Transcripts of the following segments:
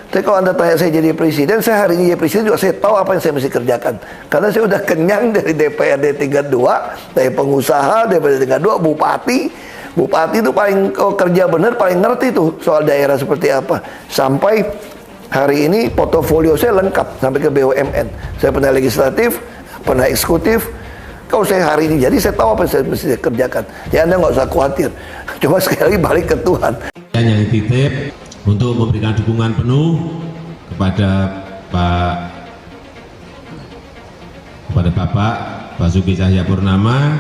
Tapi kalau Anda tanya saya jadi presiden, saya hari ini jadi presiden juga saya tahu apa yang saya mesti kerjakan. Karena saya udah kenyang dari DPRD tingkat 2, dari pengusaha, DPRD tingkat 2, bupati. Bupati itu paling, kalau kerja benar, paling ngerti tuh soal daerah seperti apa. Sampai hari ini portofolio saya lengkap, sampai ke BUMN. Saya pernah legislatif, pernah eksekutif. Kalau saya hari ini jadi, saya tahu apa yang saya mesti kerjakan. Ya Anda nggak usah khawatir. Cuma sekali lagi balik ke Tuhan. Yang titip untuk memberikan dukungan penuh kepada Bapak Basuki Cahayapurnama.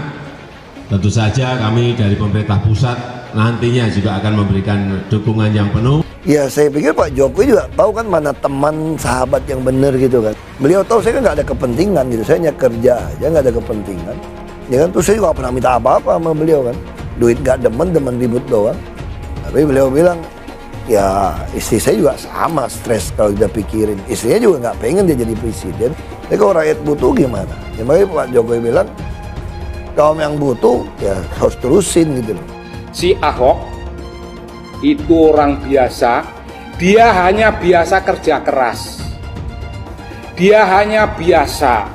Tentu saja kami dari pemerintah pusat nantinya juga akan memberikan dukungan yang penuh. Ya saya pikir Pak Jokowi juga tahu kan mana teman sahabat yang benar gitu kan. Beliau tahu saya kan nggak ada kepentingan gitu, saya hanya kerja aja nggak ada kepentingan. Ya kan terus saya juga nggak pernah minta apa-apa sama beliau kan. Duit nggak demen ribut doang. Tapi beliau bilang ya istri saya juga sama stres kalau kita pikirin. Istrinya juga nggak pengen dia jadi presiden. Tapi kalau rakyat butuh gimana? Ya makanya Pak Jokowi bilang kaum yang butuh ya harus terusin gitu loh. Si Ahok itu orang biasa, dia hanya biasa kerja keras, dia hanya biasa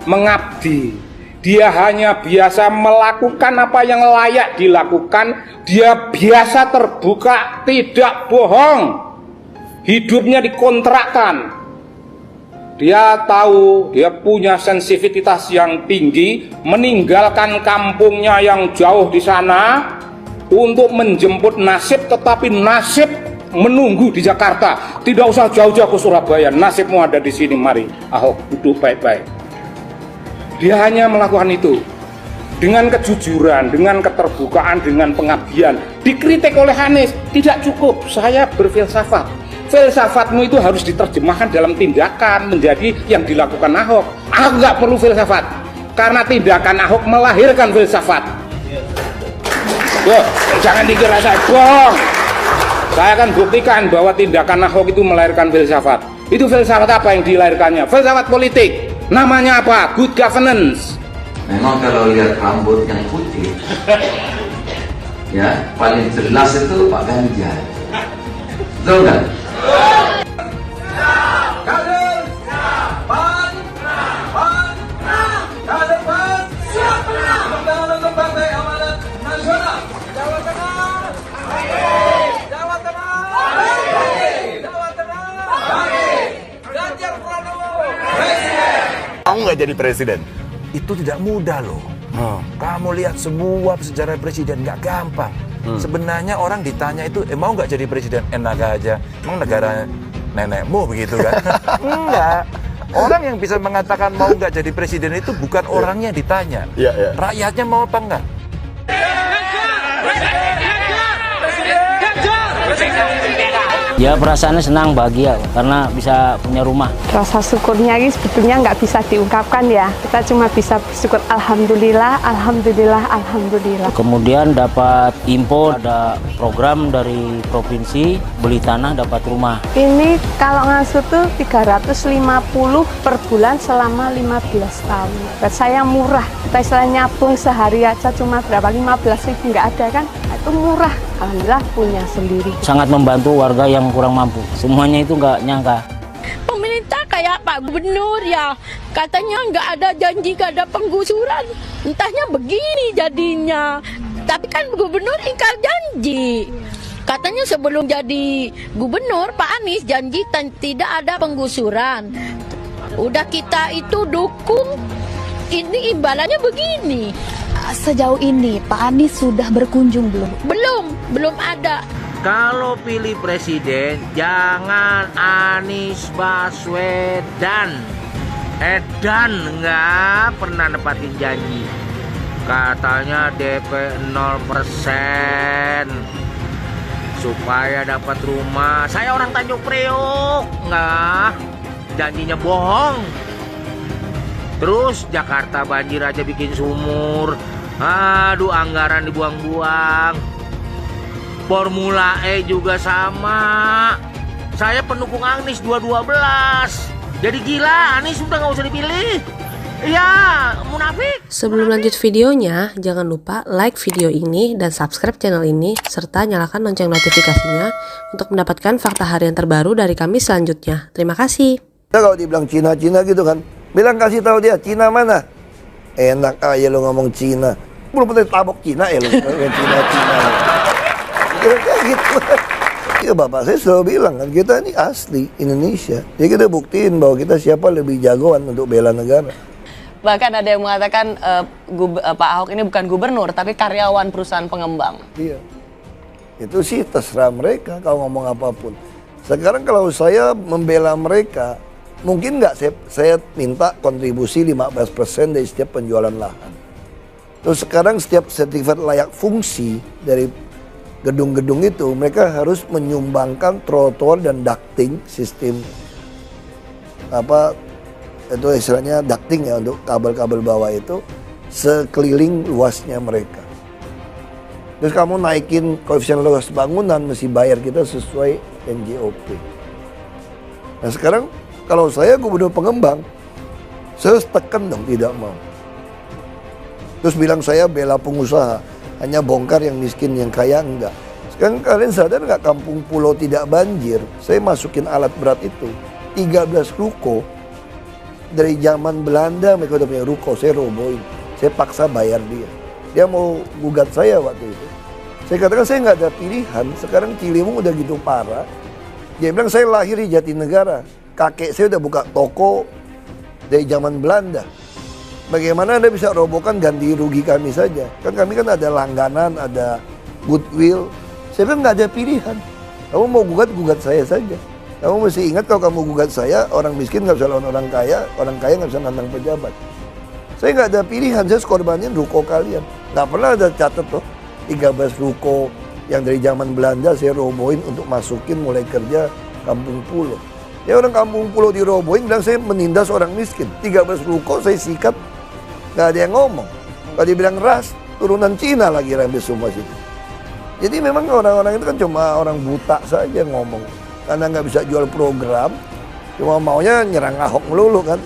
mengabdi, dia hanya biasa melakukan apa yang layak dilakukan, dia biasa terbuka, tidak bohong, hidupnya dikontrakkan. Dia tahu, dia punya sensitivitas yang tinggi, meninggalkan kampungnya yang jauh di sana untuk menjemput nasib, tetapi nasib menunggu di Jakarta. Tidak usah jauh-jauh ke Surabaya, nasibmu ada di sini. Mari Ahok duduk baik-baik. Dia hanya melakukan itu dengan kejujuran, dengan keterbukaan, dengan pengabdian. Dikritik oleh Anies, tidak cukup. Saya berfilsafat. Filsafatmu itu harus diterjemahkan dalam tindakan menjadi yang dilakukan Ahok. Ahok nggak perlu filsafat, karena tindakan Ahok melahirkan filsafat. Loh, jangan dikira saya bohong. Saya akan buktikan bahwa tindakan Ahok itu melahirkan filsafat. Itu filsafat apa yang dilahirkannya? Filsafat politik. Namanya apa? Good governance. Memang kalau lihat rambut yang putih, ya paling jelas itu Pak Ganjar. Betul nggak? Kamu nggak jadi presiden, itu tidak mudah loh. Kamu lihat semua sejarah presiden nggak gampang. Sebenarnya orang ditanya itu, mau nggak jadi presiden? Enak aja. Emang negara nenekmu begitu kan? Enggak. Orang yang bisa mengatakan mau nggak jadi presiden itu bukan orangnya ditanya, rakyatnya mau apa enggak. Ya perasaannya senang, bahagia karena bisa punya rumah. Rasa syukurnya ini sebetulnya nggak bisa diungkapkan ya. Kita cuma bisa bersyukur alhamdulillah, alhamdulillah, alhamdulillah. Kemudian dapat info ada program dari provinsi beli tanah dapat rumah. Ini kalau ngasuh tuh 350 per bulan selama 15 tahun. Buat saya murah. Kita istilahnya nyabung sehari aja cuma berapa 15.000 nggak ada kan? Itu murah. Alhamdulillah punya sendiri. Sangat membantu warga yang kurang mampu. Semuanya itu nggak nyangka. Pemerintah kayak Pak Gubernur ya, katanya nggak ada janji, nggak ada penggusuran. Entahnya begini jadinya. Tapi kan Gubernur ingkar janji. Katanya sebelum jadi Gubernur Pak Anies janji tidak ada penggusuran. Udah kita itu dukung, ini imbalannya begini. Sejauh ini Pak Anies sudah berkunjung belum? Belum ada. Kalau pilih presiden jangan Anies Baswedan. Edan nggak pernah nepatin janji. Katanya DP 0% supaya dapat rumah. Saya orang Tanjung Priok, nggak, janjinya bohong. Terus Jakarta banjir aja bikin sumur. Aduh, anggaran dibuang-buang. Formula E juga sama. Saya pendukung Anies 2012. Jadi gila, Anies udah nggak usah dipilih. Iya, munafik. Sebelum lanjut videonya, jangan lupa like video ini dan subscribe channel ini, serta nyalakan lonceng notifikasinya untuk mendapatkan fakta harian terbaru dari kami selanjutnya. Terima kasih. Kalau dibilang Cina-Cina gitu kan, bilang kasih tahu dia, Cina mana? Enak aja lo ngomong Cina. Belum pernah tabok Cina ya lo, Cina-Cina. Kayak gitu. Ya bapak saya selalu bilang kan, kita ini asli Indonesia. Jadi kita buktiin bahwa kita siapa lebih jagoan untuk bela negara. Bahkan ada yang mengatakan Pak Ahok ini bukan gubernur, tapi karyawan perusahaan pengembang. Iya. Itu sih terserah mereka kalau ngomong apapun. Sekarang kalau saya membela mereka, mungkin nggak saya minta kontribusi 15% dari setiap penjualan lahan. Terus sekarang setiap sertifikat layak fungsi dari gedung-gedung itu, mereka harus menyumbangkan trotoar dan ducting sistem itu istilahnya ducting ya, untuk kabel-kabel bawah itu sekeliling luasnya mereka. Terus kamu naikin koefisien luas bangunan, mesti bayar kita sesuai NJOP. Nah sekarang kalau saya gubernur pengembang, saya harus tekan dong, tidak mau. Terus bilang saya bela pengusaha, hanya bongkar yang miskin, yang kaya enggak. Sekarang kalian sadar nggak kampung pulau tidak banjir? Saya masukin alat berat itu, 13 ruko. Dari zaman Belanda mereka udah punya ruko, saya robohin. Saya paksa bayar dia. Dia mau gugat saya waktu itu. Saya katakan saya nggak ada pilihan, sekarang Ciliwung udah gitu parah. Dia bilang saya lahir di Jatinegara. Kakek saya udah buka toko dari zaman Belanda. Bagaimana Anda bisa robohkan, ganti rugi kami saja? Kan kami kan ada langganan, ada goodwill. Saya bilang nggak ada pilihan. Kamu mau gugat saya saja. Kamu mesti ingat kalau kamu gugat saya, orang miskin nggak bisa lawan orang kaya nggak bisa nantang pejabat. Saya nggak ada pilihan, saya korbanin ruko kalian. Nggak pernah ada catat tuh, 13 ruko yang dari zaman Belanda saya robohin untuk masukin mulai kerja kampung pulau. Ya orang kampung pulau dirobohin, bilang saya menindas orang miskin. 13 ruko saya sikat, nggak ada yang ngomong. Kalau dibilang ras, turunan Cina lagi ramai semua situ. Jadi memang orang-orang itu kan cuma orang buta saja ngomong. Karena nggak bisa jual program, cuma maunya nyerang Ahok melulu kan.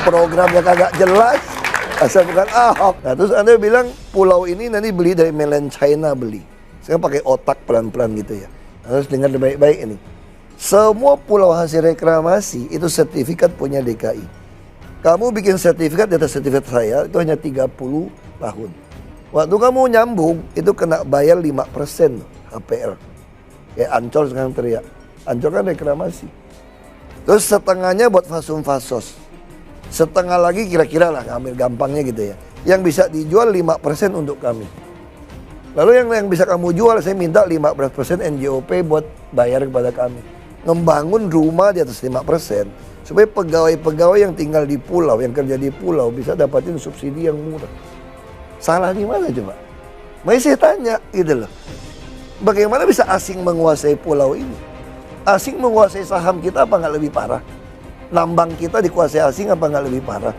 Programnya kagak jelas, asal bukan Ahok. Nah terus Anda bilang pulau ini nanti beli dari mainland China beli. Sekarang pakai otak pelan-pelan gitu ya. Harus dengar baik-baik ini. Semua pulau hasil reklamasi itu sertifikat punya DKI. Kamu bikin sertifikat, data sertifikat saya itu hanya 30 tahun. Waktu kamu nyambung itu kena bayar 5% HPL. Kayak Ancol sekarang teriak. Ancol kan reklamasi. Terus setengahnya buat fasum-fasos. Setengah lagi kira-kira lah, ambil gampangnya gitu ya. Yang bisa dijual 5% untuk kami. Lalu yang bisa kamu jual, saya minta 15% NJOP buat bayar kepada kami. Membangun rumah di atas 5%. Supaya pegawai-pegawai yang tinggal di pulau, yang kerja di pulau bisa dapatin subsidi yang murah. Salah di mana coba? Makanya saya tanya gitu loh. Bagaimana bisa asing menguasai pulau ini? Asing menguasai saham kita apa nggak lebih parah? Nambang kita dikuasai asing apa nggak lebih parah?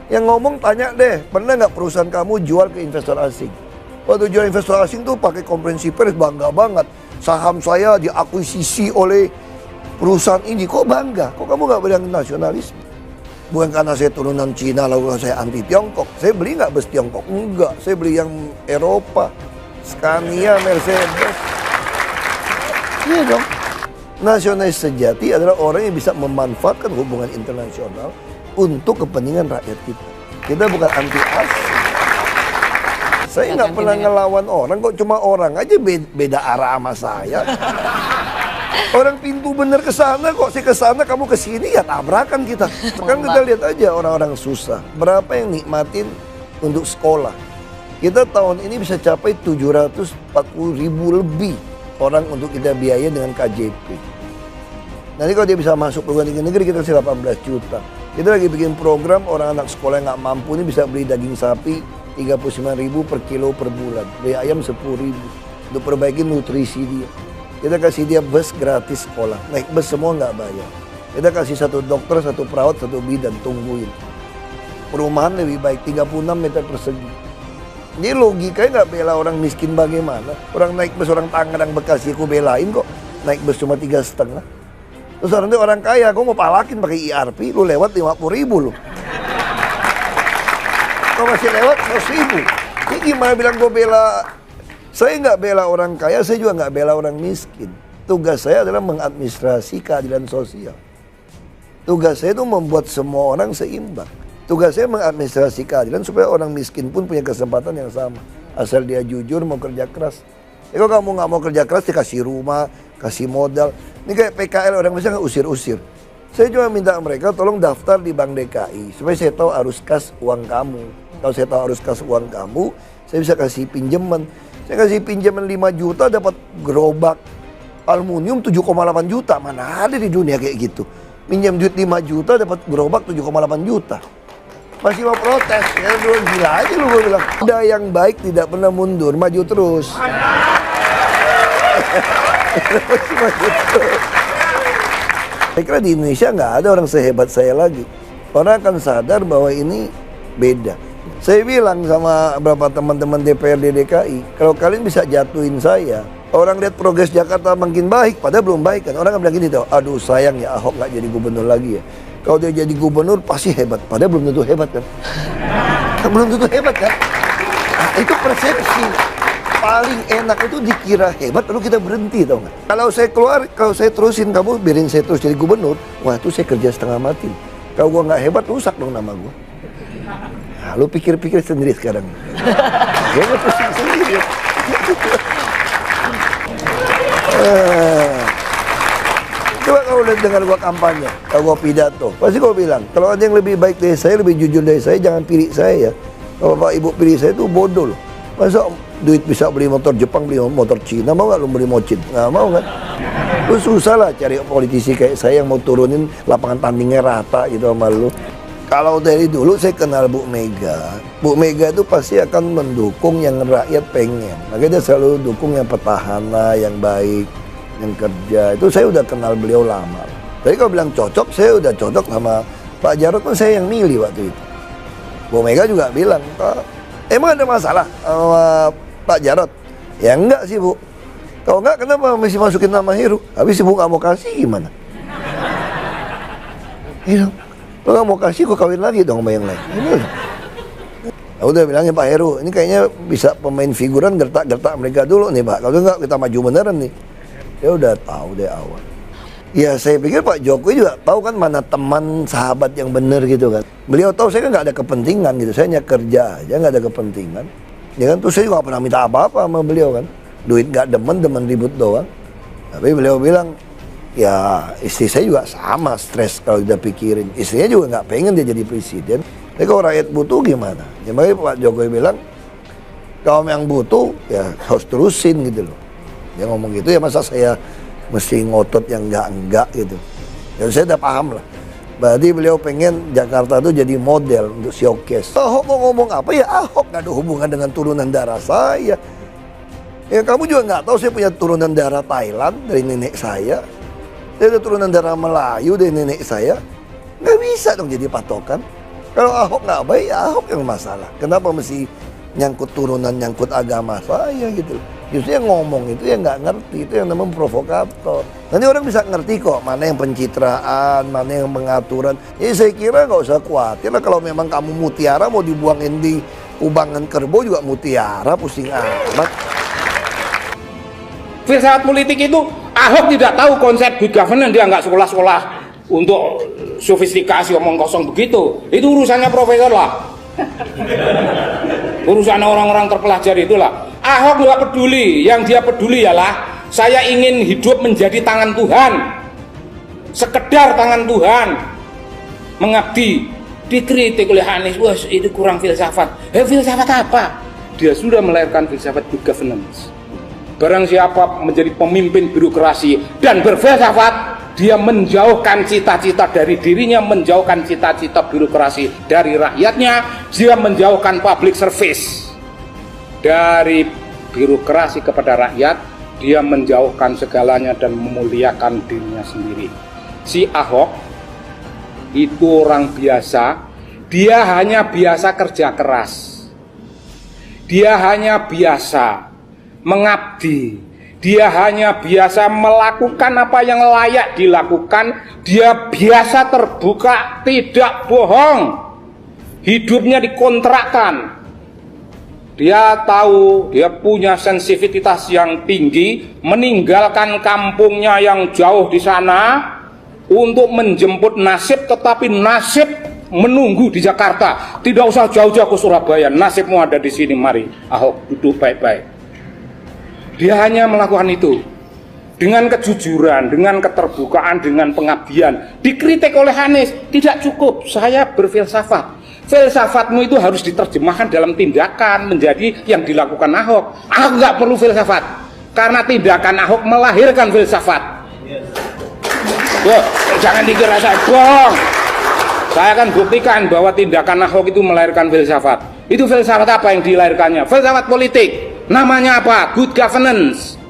Yang ngomong tanya deh, pernah nggak perusahaan kamu jual ke investor asing? Waktu jual investor asing tuh pakai konferensi pers bangga banget. Saham saya diakuisisi oleh perusahaan ini. Kok bangga? Kok kamu nggak bilang nasionalisme? Bukan karena saya turunan Cina lalu saya anti Tiongkok. Saya beli nggak bus Tiongkok? Enggak, saya beli yang Eropa. Scania, Mercedes. Iya dong. Nasionalis sejati adalah orang yang bisa memanfaatkan hubungan internasional untuk kepentingan rakyat kita. Kita bukan anti asing. Saya nggak pernah ngelawan orang, kok cuma orang aja beda arah sama saya. Orang pintu bener ke sana, kok saya ke sana kamu ke sini ya tabrakan kita. Sekarang kita lihat aja orang-orang susah. Berapa yang nikmatin untuk sekolah? Kita tahun ini bisa capai 740.000 lebih orang untuk kita biaya dengan KJP. Nanti kalau dia bisa masuk perguruan tinggi negeri kita kasih 18 juta. Kita lagi bikin program orang anak sekolah yang nggak mampu ini bisa beli daging sapi 39.000 per kilo per bulan. Beli ayam 10.000 untuk perbaiki nutrisi dia. Kita kasih dia bus gratis sekolah. Naik bus semua nggak bayar. Kita kasih 1 dokter, 1 perawat, 1 bidan, tungguin. Perumahan lebih baik, 36 meter persegi. Jadi logikanya nggak bela orang miskin bagaimana? Orang naik bus orang Tangerang Bekasi aku belain kok. Naik bus cuma 3,5. Terus nanti orang kaya, aku mau palakin pakai IRP, lu lewat 50.000 lu. kalau masih lewat 100.000. Ini gimana bilang gue bela? Saya nggak bela orang kaya, saya juga nggak bela orang miskin. Tugas saya adalah mengadministrasi keadilan sosial. Tugas saya itu membuat semua orang seimbang. Tugas saya mengadministrasi keadilan supaya orang miskin pun punya kesempatan yang sama. Asal dia jujur mau kerja keras. Kalau kamu nggak mau kerja keras, dikasih rumah, kasih modal. Ini kayak PKL, orang bisa nggak usir-usir. Saya cuma minta mereka tolong daftar di Bank DKI supaya saya tahu arus kas uang kamu. Kalau saya tahu arus kas uang kamu, saya bisa kasih pinjaman. Saya kasih pinjaman 5 juta dapat gerobak aluminium 7,8 juta. Mana ada di dunia kayak gitu. Minjam duit 5 juta dapat gerobak 7,8 juta. Masih mau protes, ya lu gila aja lu, gue bilang. Ada yang baik tidak pernah mundur, maju terus. Saya kira di Indonesia nggak ada orang sehebat saya lagi. Orang akan sadar bahwa ini beda. Saya bilang sama beberapa teman-teman DPRD DKI, kalau kalian bisa jatuhin saya, orang lihat progres Jakarta makin baik, padahal belum baik kan. Orang akan bilang gini tuh, aduh sayang ya Ahok nggak jadi gubernur lagi ya. Kalau dia jadi gubernur pasti hebat, padahal belum tentu hebat kan. Belum tentu hebat kan. Nah, itu persepsi. Paling enak itu dikira hebat, lalu kita berhenti, tau nggak? Kalau saya keluar, kalau saya terusin, kamu biarin saya terus jadi gubernur, wah itu saya kerja setengah mati. Kalau gua nggak hebat, rusak dong nama gua. Nah, lu pikir-pikir sendiri sekarang. Dia nggak pusing sendiri. Coba kalau udah dengar gua kampanye, kalau gua pidato, pasti gua bilang, kalau ada yang lebih baik dari saya, lebih jujur dari saya, jangan pilih saya ya. Kalau Bapak Ibu pilih saya itu bodoh loh. Masa duit bisa beli motor Jepang, beli motor Cina, mau nggak lu beli mocin? Nggak mau kan? Lu susah lah cari politisi kayak saya yang mau turunin lapangan tandingnya rata gitu sama lu. Kalau dari dulu saya kenal Bu Mega. Bu Mega itu pasti akan mendukung yang rakyat pengen. Makanya dia selalu dukung yang petahana, yang baik, yang kerja. Itu saya udah kenal beliau lama. Jadi kalau bilang cocok, saya udah cocok sama Pak Jarod, kan saya yang milih waktu itu. Bu Mega juga bilang, emang ada masalah sama Pak Jarod? Ya enggak sih Bu. Kalau enggak, kenapa mesti masukin nama Heru? Habis Ibu nggak mau kasih gimana? Iya. Lo gak mau kasih, gue kawin lagi dong sama yang lain. Aku udah bilangin Pak Heru, ini kayaknya bisa pemain figuran gertak-gertak mereka dulu nih Pak. Kalau enggak kita maju beneran nih. Dia udah tahu dari awal. Ya saya pikir Pak Jokowi juga tahu kan mana teman sahabat yang bener gitu kan. Beliau tahu saya kan nggak ada kepentingan gitu. Saya hanya kerja aja, nggak ada kepentingan. Ya kan, terus saya juga gak pernah minta apa-apa sama beliau kan. Duit nggak demen ribut doang. Tapi beliau bilang, ya istri saya juga sama stres kalau udah pikirin. Istrinya juga nggak pengen dia jadi presiden. Tapi kalau rakyat butuh gimana? Ya makanya Pak Jokowi bilang, kalau yang butuh ya harus terusin gitu loh. Dia ngomong gitu, ya masa saya mesti ngotot yang enggak gitu. Ya saya udah paham lah. Berarti beliau pengen Jakarta itu jadi model untuk showcase. Ahok mau ngomong apa ya Ahok, nggak ada hubungan dengan turunan darah saya. Ya kamu juga nggak tahu saya punya turunan darah Thailand dari nenek saya. Saya ada turunan darah Melayu dari nenek saya. Nggak bisa dong jadi patokan. Kalau Ahok nggak baik, ya Ahok yang masalah. Kenapa mesti nyangkut turunan, nyangkut agama saya gitu. Justru yang ngomong itu yang nggak ngerti, itu yang namanya provokator. Nanti orang bisa ngerti kok mana yang pencitraan, mana yang pengaturan. Jadi saya kira nggak usah khawatir lah kalau memang kamu mutiara mau dibuangin di kubangan kerbau juga mutiara, pusing amat. Filsafat politik itu Ahok tidak tahu konsep good governance, dia nggak sekolah-sekolah untuk sofistikasi omong kosong begitu. Itu urusannya profesor lah. Urusan orang-orang terpelajar itulah. Ahok nggak peduli, yang dia peduli ialah saya ingin hidup menjadi tangan Tuhan, sekedar tangan Tuhan, mengabdi. Dikritik oleh Anies, wah itu kurang filsafat. Filsafat apa? Dia sudah melahirkan filsafat good governance. Barang siapa menjadi pemimpin birokrasi dan berfilsafat, dia menjauhkan cita-cita dari dirinya, menjauhkan cita-cita birokrasi dari rakyatnya, dia menjauhkan public service. Dari birokrasi kepada rakyat, dia menjauhkan segalanya dan memuliakan dirinya sendiri. Si Ahok itu orang biasa, dia hanya biasa kerja keras. Dia hanya biasa mengabdi. Dia hanya biasa melakukan apa yang layak dilakukan. Dia biasa terbuka, tidak bohong. hidupnya dikontrakkan. Dia tahu, dia punya sensitivitas yang tinggi, meninggalkan kampungnya yang jauh di sana untuk menjemput nasib, tetapi nasib menunggu di Jakarta. Tidak usah jauh-jauh ke Surabaya, nasibmu ada di sini, mari Ahok duduk baik-baik. Dia hanya melakukan itu dengan kejujuran, dengan keterbukaan, dengan pengabdian. Dikritik oleh Anies, tidak cukup, saya berfilsafat. Filsafatmu itu harus diterjemahkan dalam tindakan menjadi yang dilakukan Ahok. Ahok nggak perlu filsafat, karena tindakan Ahok melahirkan filsafat. Loh, jangan dikira saya bohong. Saya akan buktikan bahwa tindakan Ahok itu melahirkan filsafat. Itu filsafat apa yang dilahirkannya? Filsafat politik. Namanya apa? Good governance.